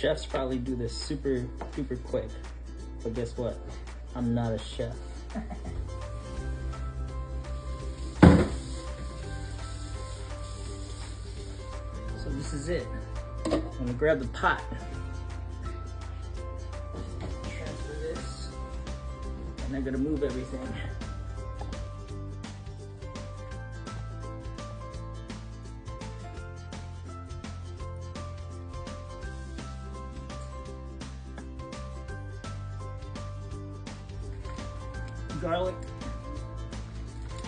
chefs probably do this super quick, but guess what? I'm not a chef. So this is it. I'm gonna grab the pot. Transfer this, and I'm gonna move everything. Garlic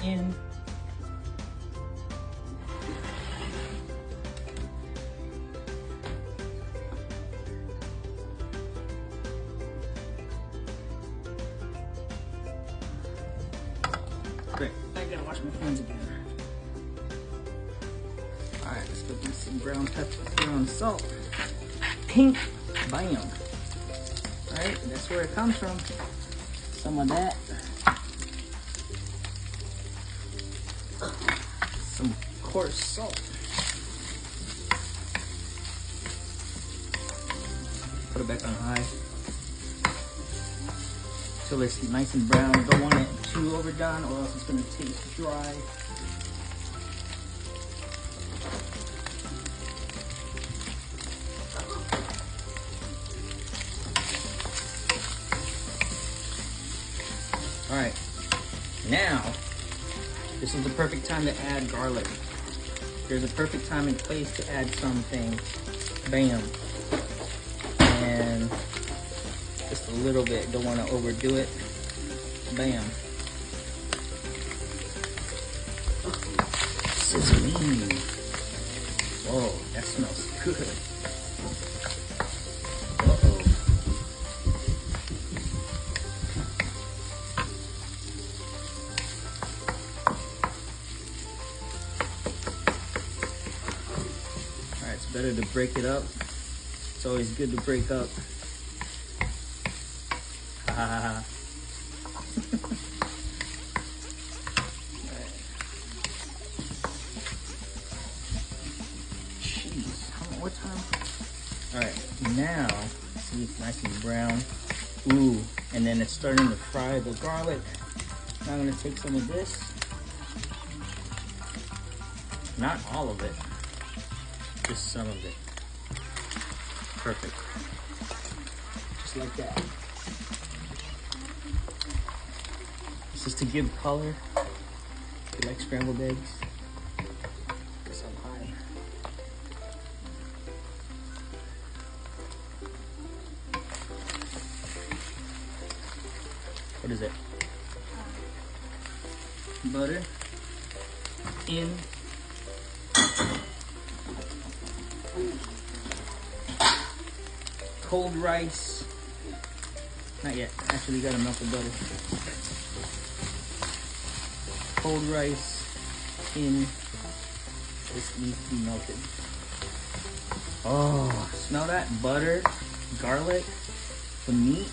in. Great. I gotta wash my hands again. Alright, let's go do some brown pepper, brown salt. Pink, bam. Alright, that's where it comes from. Some of that. Some coarse salt. Put it back on high till it's nice and brown. Don't want it too overdone or else it's gonna taste dry. All right, now this is the perfect time to add garlic. There's a perfect time and place to add something. Bam. And just a little bit, don't want to overdo it. Bam. Sizzling. Whoa, that smells good. Uh-oh. Alright, it's better to break it up. It's always good to break up. Ha ha ha. Jeez, how much time? Alright, now, see it's nice and brown. Ooh, and then it's starting to fry the garlic. Now I'm gonna take some of this. Not all of it, just some of it. Perfect. Just like that. This is to give color. If you like scrambled eggs, put some high. What is it? Butter in. Cold rice. Not yet. Actually, we gotta melt the butter. Cold rice in. This needs to be melted. Oh, smell that? Butter, garlic, the meat,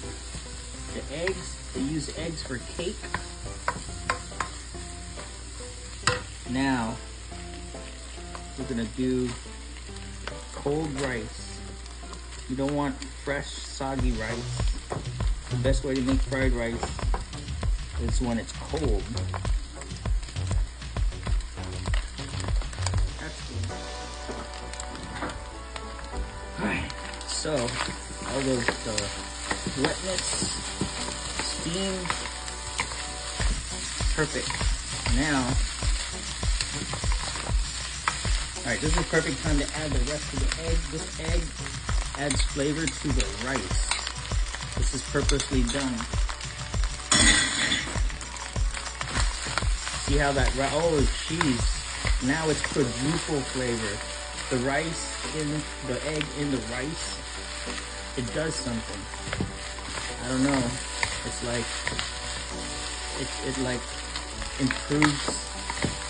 the eggs. They use eggs for cake. Now, we're gonna do cold rice. You don't want fresh, soggy rice. The best way to make fried rice is when it's cold. That's good. Alright, so all those wetness, steam, perfect. Now, alright, this is the perfect time to add the rest of the egg. This egg adds flavor to the rice. This is purposely done. See how that, oh jeez. Now it's quadruple flavor. The rice in, the egg in the rice, it does something. I don't know. It's like, it like improves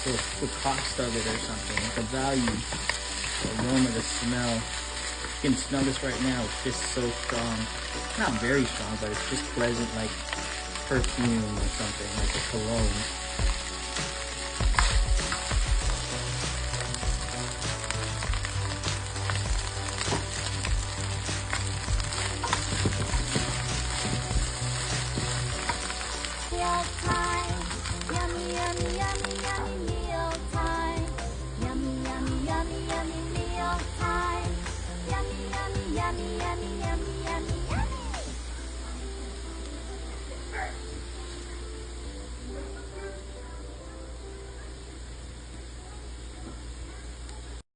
the cost of it or something. The value, the aroma, the smell. You can smell this right now. It's just so strong. Not very strong, but it's just pleasant, like perfume or something, like a cologne. meal time. Yummy, yummy, yummy, yummy meal time. Yummy, yummy, yummy, yummy meal time. Yummy, yummy, yummy, yummy.